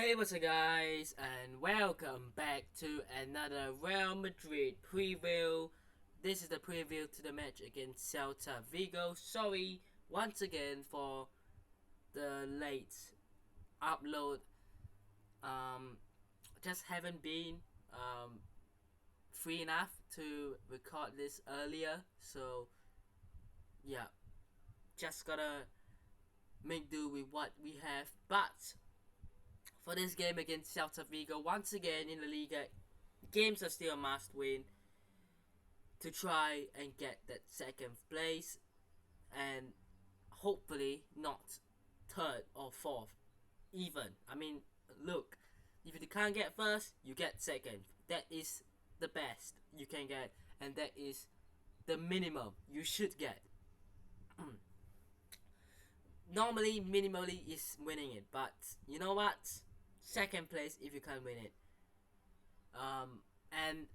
Hey, what's up, guys, and welcome back to another Real Madrid preview. This is the preview to the match against Celta Vigo. Sorry once again for the late upload. Um, just haven't been free enough to record this earlier, so yeah, just gotta make do with what we have. But for this game against Celta Vigo, once again in the Liga, games are still a must win to try and get that second place and hopefully not third or fourth even. I mean, look, if you can't get first, you get second. That is the best you can get, and that is the minimum you should get. Normally, minimally is winning it, but you know what? Second place if you can't win it. And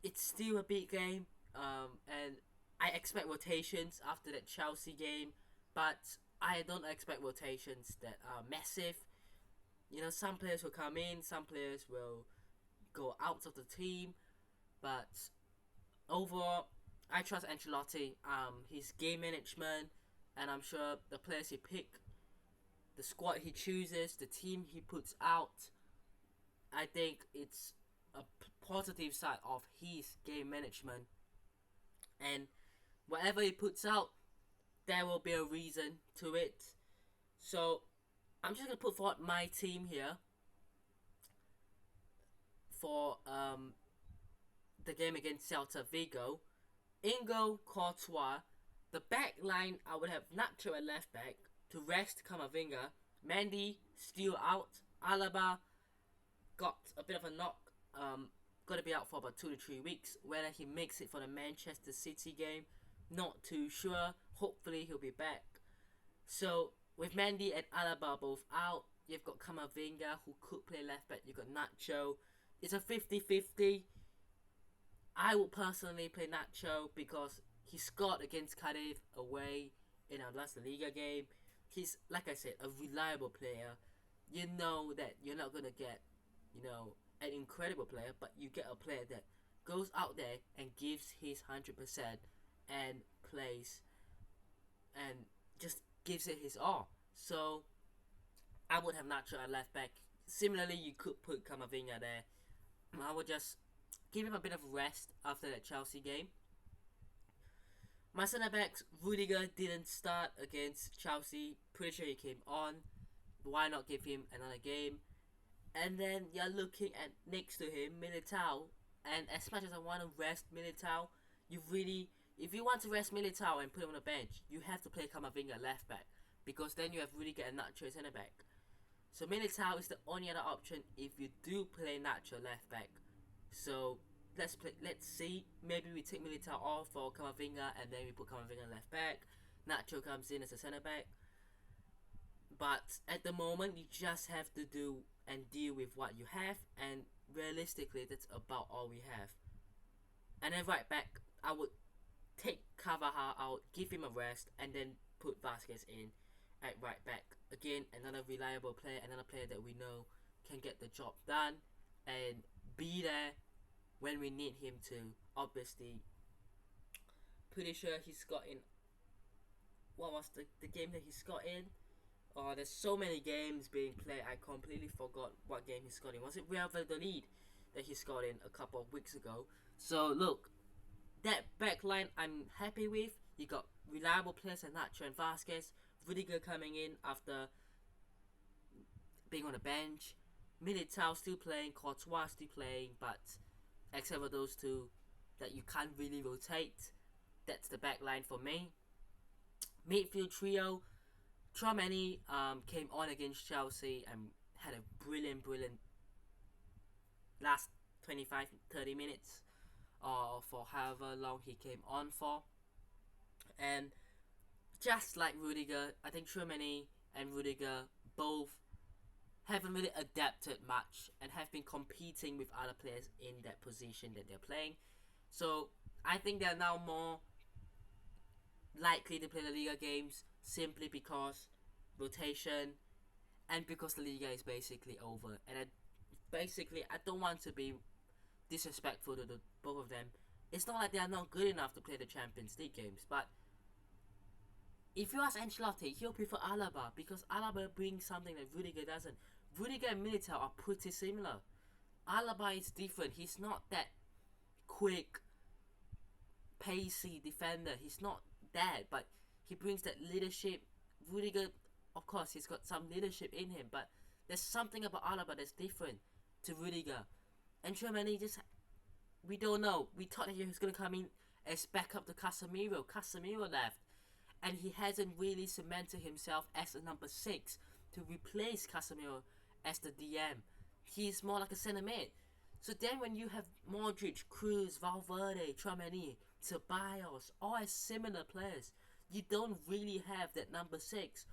it's still a big game, and I expect rotations after that Chelsea game, but I don't expect rotations that are massive. You know, some players will come in, some players will go out of the team, but overall, I trust Ancelotti, his game management, and I'm sure the players he pick, the squad he chooses, the team he puts out. I think it's a positive side of his game management, and whatever he puts out, there will be a reason to it. So I'm just gonna put forward my team here for the game against Celta Vigo. Ingo, Courtois. The back line, I would have Nacho at left back to rest Camavinga. Mendy still out. Alaba got a bit of a knock. Gonna be out for about 2 to 3 weeks. Whether he makes it for the Manchester City game, not too sure. Hopefully he'll be back. So with Mendy and Alaba both out, you've got Camavinga who could play left back. You've got Nacho. It's a 50-50. I would personally play Nacho because he scored against Cardiff away in our last Liga game. He's, like I said, a reliable player. You know that you're not gonna get, an incredible player, but you get a player that goes out there and gives his 100% and plays and just gives it his all. So I would have Nacho at left back. Similarly, you could put Camavinga there. I would just give him a bit of rest after that Chelsea game. My centre backs, Rudiger didn't start against Chelsea. Pretty sure he came on. Why not give him another game? And then you're looking at next to him, Militao. And as much as I want to rest Militao, if you want to rest Militao and put him on the bench, you have to play Camavinga left back, because then you have Rudiger and Nacho centre back. So Militao is the only other option if you do play Nacho left back. So let's see. Maybe we take Militao off for Camavinga and then we put Camavinga left back. Nacho comes in as a centre back. But at the moment, you just have to do and deal with what you have, and realistically, that's about all we have. And then right back, I would take Carvajal out, give him a rest, and then put Vasquez in at right back. Again, another reliable player, another player that we know can get the job done and be there when we need him to. Obviously, pretty sure he got in. What was the game that he got in? Oh, there's so many games being played. I completely forgot what game he scored in. Was it Real Valladolid that he scored in a couple of weeks ago? So look, that back line I'm happy with. You got reliable players like Nacho and Vasquez. Rudiger coming in after being on the bench. Militao still playing. Courtois still playing. But except for those two that you can't really rotate, that's the back line for me. Midfield trio. Tchouaméni came on against Chelsea and had a brilliant last 25-30 minutes, or for however long he came on for. And just like Rudiger, I think Tchouaméni and Rudiger both haven't really adapted much and have been competing with other players in that position that they're playing. So I think they're now more likely to play the Liga games simply because rotation and because the Liga is basically over, and I don't want to be disrespectful to the both of them. It's not like they are not good enough to play the Champions League games, but if you ask Ancelotti, he'll prefer Alaba because Alaba brings something that Rudiger doesn't. Rudiger and Militao are pretty similar. Alaba is different. He's not that quick, pacey defender. He's not that, but he brings that leadership. Rudiger, of course, he's got some leadership in him, but there's something about Alaba that's different to Rudiger. And Tchouaméni just, we don't know. We thought that he was going to come in as backup to Casemiro. Casemiro left, and he hasn't really cemented himself as a number 6 to replace Casemiro as the DM. He's more like a centre mid. So then when you have Modric, Kroos, Valverde, Tchouaméni, Ceballos, all as similar players, you don't really have that number 6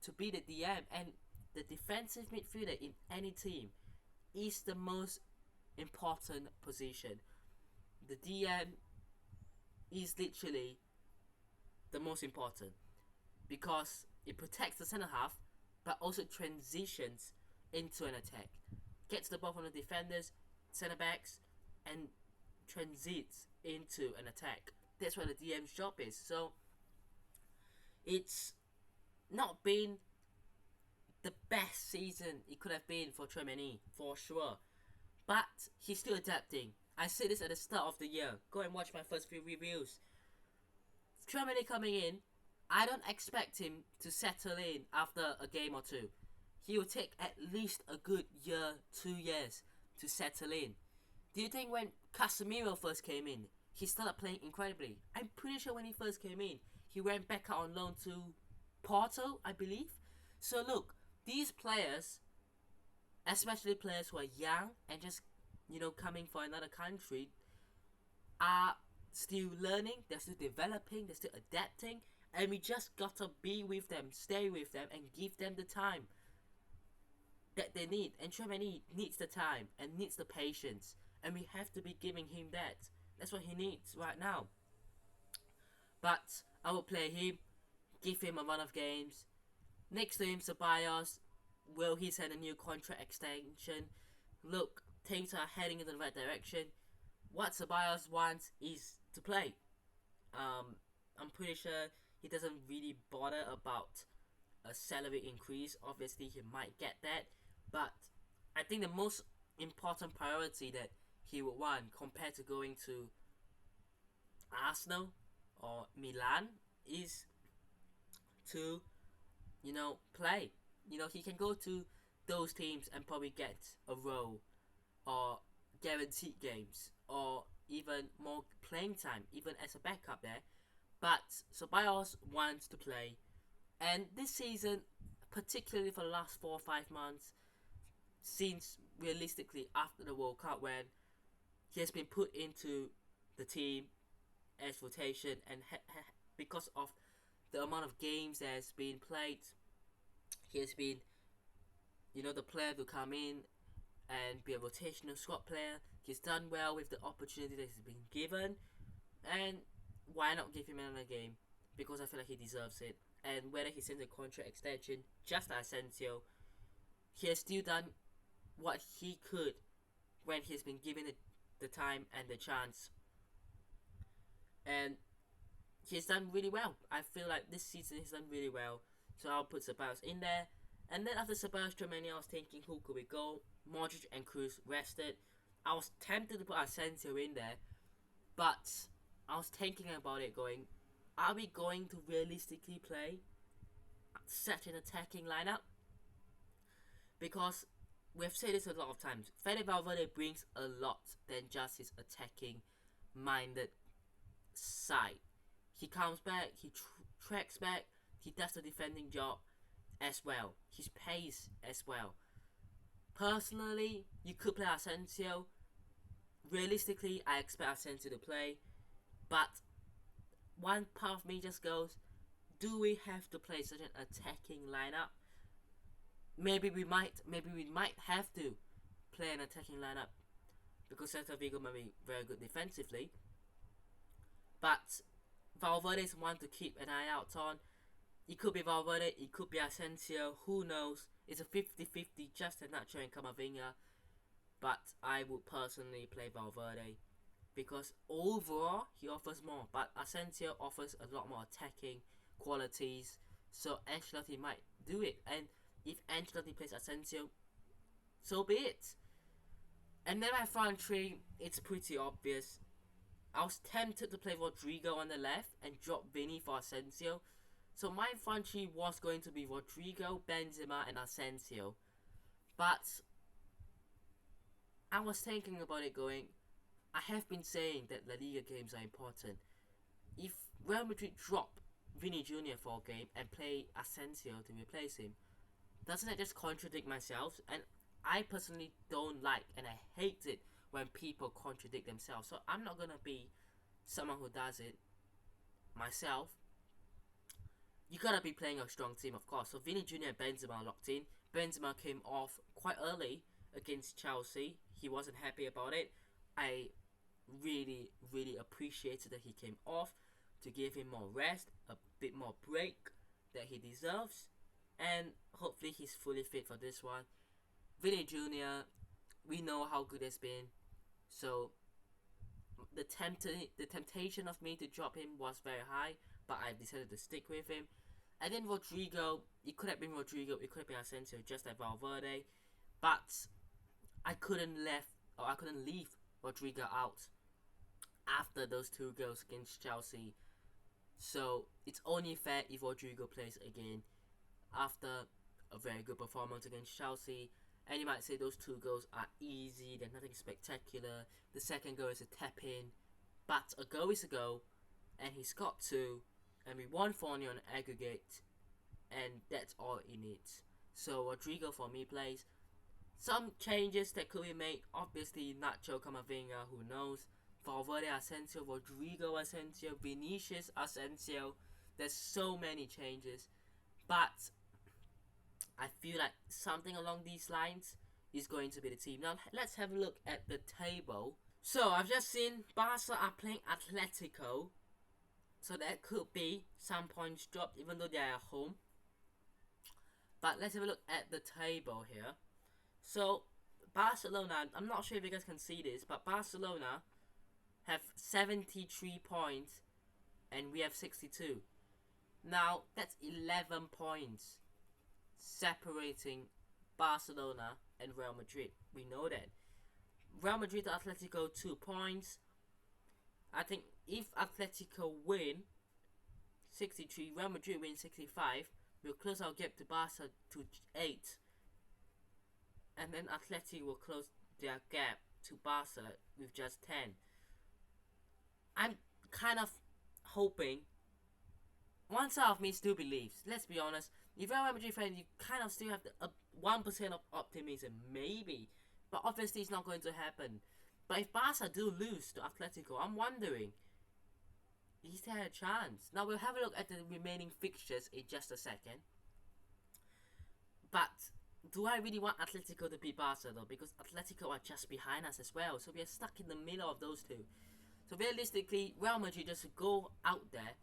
to be the DM. And the defensive midfielder in any team is the most important position. The DM is literally the most important because it protects the centre half but also transitions into an attack, gets the ball from the defenders, centre backs, and transits into an attack. That's what the DM's job is. So it's not been the best season it could have been for Tchouaméni, for sure, but he's still adapting. I said this at the start of the year. Go and watch my first few reviews. Tchouaméni coming in, I don't expect him to settle in after a game or two. He will take at least a good year, 2 years to settle in. Do you think when Casemiro first came in, he started playing incredibly? I'm pretty sure when he first came in, he went back out on loan to Porto, I believe. So look, these players, especially players who are young and just, coming for another country, are still learning, they're still developing, they're still adapting, and we just gotta be with them, stay with them, and give them the time that they need. And Tchouaméni needs the time and needs the patience, and we have to be giving him that. That's what he needs right now. But I will play him, give him a run of games. Next to him, Ceballos. Will he send a new contract extension? Look, things are heading in the right direction. What Ceballos wants is to play. I'm pretty sure he doesn't really bother about a salary increase. Obviously, he might get that, but I think the most important priority that he would want compared to going to Arsenal or Milan is to, play. He can go to those teams and probably get a role or guaranteed games or even more playing time, even as a backup there. But Ceballos wants to play, and this season, particularly for the last 4 or 5 months, since realistically after the World Cup, when he has been put into the team as rotation, and because of the amount of games that has been played, he has been, the player to come in and be a rotational squad player. He's done well with the opportunity that he's been given, and why not give him another game? Because I feel like he deserves it. And whether he sends a contract extension, just like Asensio, he has still done what he could when he's been given the time and the chance. And he's done really well. I feel like this season he's done really well. So I'll put Ceballos in there. And then after Ceballos, Tchouaméni, I was thinking, who could we go? Modric and Kroos rested. I was tempted to put Asensio in there, but I was thinking about it going, are we going to realistically play such an attacking lineup? Because we've said this a lot of times, Fede Valverde brings a lot than just his attacking minded side. He comes back, he tracks back, he does the defending job as well. His pace as well. Personally, you could play Asensio. Realistically, I expect Asensio to play. But one part of me just goes, do we have to play such an attacking lineup? Maybe we might have to play an attacking lineup because Celta Vigo might be very good defensively. But Valverde is one to keep an eye out on. It could be Valverde, it could be Asensio, who knows? It's a 50-50, just Nacho and Camavinga. But I would personally play Valverde because overall he offers more. But Asensio offers a lot more attacking qualities, so Ancelotti might do it. And if Ancelotti plays Asensio, so be it. And then my front three, it's pretty obvious. I was tempted to play Rodrigo on the left and drop Vini for Asensio. So my front three was going to be Rodrigo, Benzema, and Asensio. But I was thinking about it going, I have been saying that La Liga games are important. If Real Madrid drop Vini Jr. for a game and play Asensio to replace him, doesn't that just contradict myself? And I personally don't like and I hate it when people contradict themselves. So I'm not gonna be someone who does it myself. You gotta be playing a strong team, of course. So Vini Jr. and Benzema are locked in. Benzema came off quite early against Chelsea. He wasn't happy about it. I really appreciated that he came off to give him more rest, a bit more break that he deserves, and hopefully he's fully fit for this one. Vini Jr., we know how good it's been, so the temptation of me to drop him was very high, but I decided to stick with him. And then Rodrigo, it could have been Rodrigo, it could have been Asensio, just like Valverde, but I couldn't leave Rodrigo out after those 2 goals against Chelsea. So it's only fair if Rodrigo plays again after a very good performance against Chelsea. And you might say those 2 goals are easy, they're nothing spectacular. The second goal is a tap in, but a goal is a goal, and he scored 2, and we won 4-0 on aggregate, and that's all he needs. So Rodrigo for me plays. Some changes that could be made, obviously Nacho Camavinga, who knows, Valverde Asensio, Rodrigo Asensio, Vinicius Asensio. There's so many changes, but I feel like something along these lines is going to be the team. Now let's have a look at the table. So I've just seen Barca are playing Atletico, so that could be some points dropped even though they are at home. But let's have a look at the table here. So Barcelona, I'm not sure if you guys can see this, but Barcelona have 73 points and we have 62. Now that's 11 points separating Barcelona and Real Madrid. We know that. Real Madrid to Atletico 2 points. I think if Atletico win 63, Real Madrid win 65, we'll close our gap to Barca to 8. And then Atleti will close their gap to Barca with just 10. I'm kind of hoping, one side of me still believes, let's be honest, if you're a Real Madrid fan, you kind of still have the 1% of optimism, maybe. But obviously it's not going to happen. But if Barca do lose to Atletico, I'm wondering, is there a chance? Now we'll have a look at the remaining fixtures in just a second. But do I really want Atletico to beat Barca though? Because Atletico are just behind us as well. So we are stuck in the middle of those two. So realistically, Real Madrid just go out there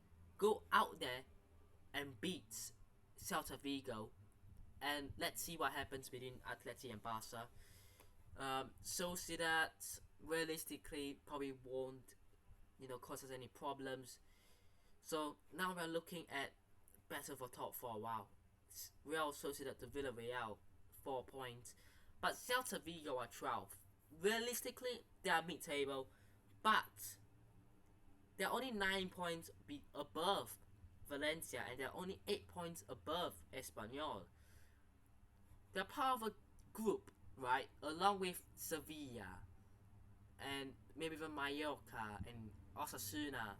and beat Celta Vigo. And let's see what happens between Atleti and Barca. Sociedad realistically probably won't, cause us any problems. So now we're looking at battle for top 4. Wow. Real Sociedad to Villarreal, 4 points. But Celta Vigo are 12th. Realistically, they are mid-table, but they're only 9 points above Valencia, and they're only 8 points above Espanyol. They're part of a group, right, along with Sevilla, and maybe even Mallorca and Osasuna.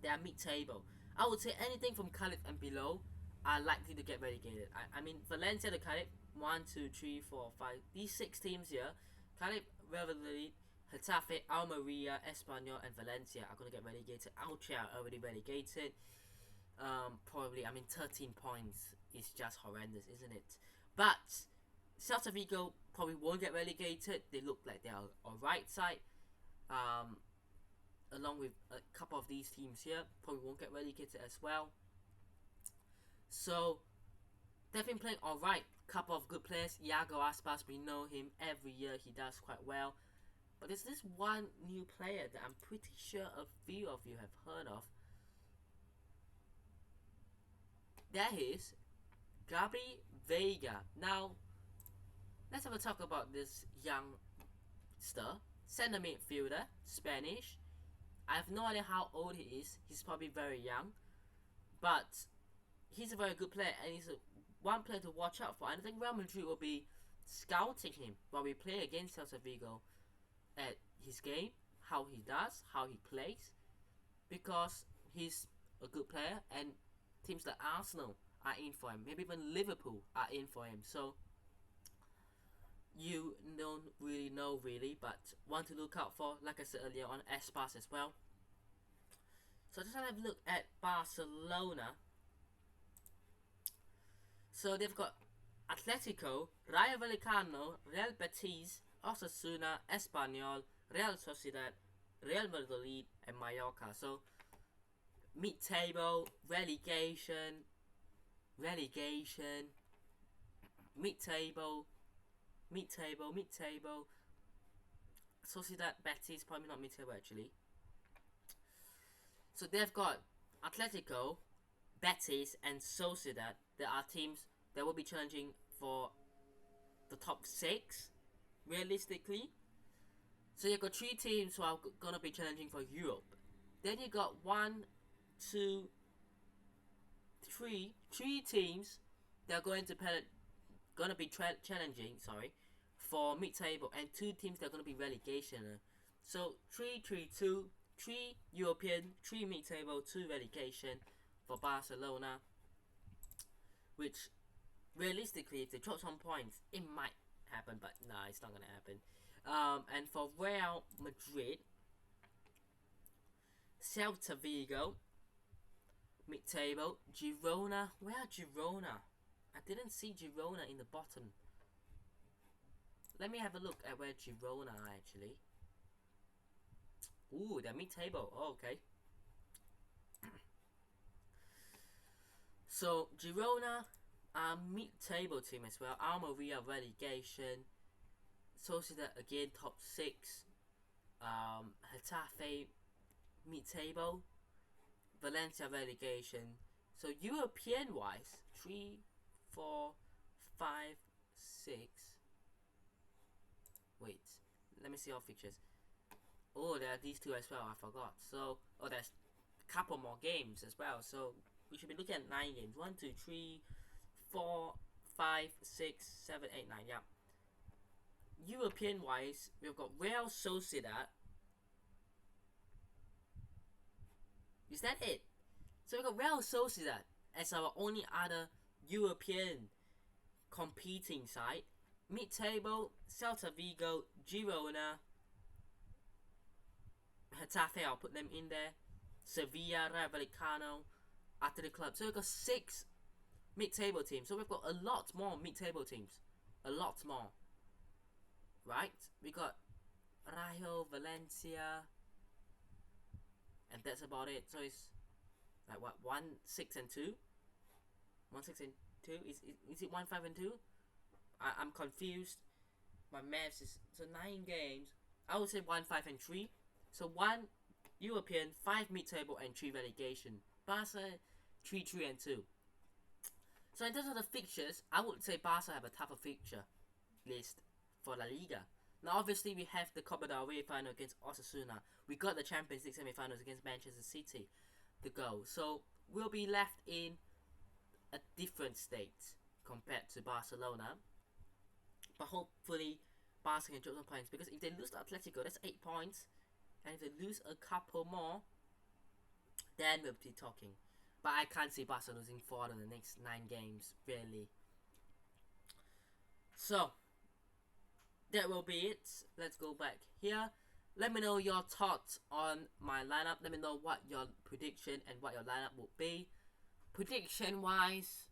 They are mid-table. I would say anything from Cádiz and below are likely to get relegated. I mean, Valencia to Cádiz, 1, 2, 3, 4, 5. These 6 teams here, Cádiz, Real Madrid, Getafe, Almeria, Espanyol, and Valencia are going to get relegated. Elche are already relegated. Probably, 13 points is just horrendous, isn't it? But Celta Vigo probably won't get relegated. They look like they are on right side. Along with a couple of these teams here, probably won't get relegated as well. So they've been playing alright. Couple of good players. Iago Aspas, we know him every year. He does quite well. But there's this one new player that I'm pretty sure a few of you have heard of. That is Gabri Veiga. Now, let's have a talk about this youngster. Center midfielder, Spanish. I have no idea how old he is. He's probably very young. But he's a very good player, and he's one player to watch out for. And I think Real Madrid will be scouting him while we play against Celta Vigo at his game, how he does, how he plays, because he's a good player, and teams like Arsenal are in for him. Maybe even Liverpool are in for him. So you don't really know, but one to look out for, like I said earlier, on Espas as well. So just have a look at Barcelona. So they've got Atletico, Rayo Vallecano, Real Betis, Osasuna, Espanyol, Real Sociedad, Real Madrid, and Mallorca. So mid-table, relegation, mid-table. Sociedad, Betis, probably not mid-table actually. So they've got Atletico, Betis, and Sociedad. There are teams that will be challenging for the top 6, realistically. So you've got 3 teams who are gonna be challenging for Europe. Then you got 1, 2, 3 teams that are going to be challenging. For mid-table, and 2 teams that are gonna be relegation. So 3, 3, 2, 3 European, 3 mid-table, 2 relegation for Barcelona. Which, realistically, if they drop some points, it might happen, but nah, it's not gonna happen. And for Real Madrid, Celta Vigo, mid-table, Girona. Where are Girona? I didn't see Girona in the bottom. Let me have a look at where Girona are actually. Ooh, they're mid-table. Oh, okay. So Girona are mid-table team as well. Almeria relegation. Sociedad again top 6. Getafe mid-table. Valencia relegation. So European wise, 3, 4, 5, 6. Wait, let me see all fixtures. Oh, there are these 2 as well. I forgot. So, there's a couple more games as well. So we should be looking at 9 games. 1, 2, 3, 4, 5, 6, 7, 8, 9. Yeah. European wise, we've got Real Sociedad. Is that it? So we've got Real Sociedad as our only other European competing side. Mid-table, Celta Vigo, Girona, Getafe, I'll put them in there. Sevilla, Rayo Vallecano, Athletic Club. So we've got 6 mid-table teams. So we've got a lot more mid-table teams. A lot more. Right? We got Rayo, Valencia, and that's about it. So it's like what, 1, 6, and 2? 1, 6, and 2? Is it 1, 5, and 2? I'm confused. My maths is, so 9 games. I would say 1, 5, and 3. So 1 European, 5 mid-table, and 3 relegation. Barca 3, 3, and 2. So in terms of the fixtures, I would say Barca have a tougher fixture list for La Liga. Now obviously we have the Copa del Rey final against Osasuna. We got the Champions League semi-finals against Manchester City to go. So we'll be left in a different state compared to Barcelona. But hopefully Barca can drop some points, because if they lose to Atletico, that's 8 points. And if they lose a couple more, then we'll be talking. But I can't see Barca losing 4 out of the next 9 games, really. So that will be it. Let's go back here. Let me know your thoughts on my lineup. Let me know what your prediction and what your lineup will be. Prediction wise,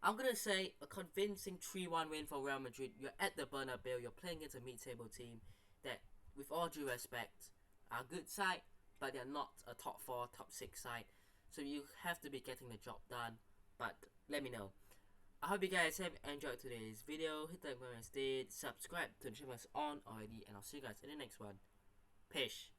I'm going to say a convincing 3-1 win for Real Madrid. You're at the Bernabeu. You're playing against a mid-table team that, with all due respect, are a good side, but they're not a top 4, top 6 side. So you have to be getting the job done. But let me know. I hope you guys have enjoyed today's video. Hit the like button if you did, subscribe to the channel if it's on already, and I'll see you guys in the next one. Peace.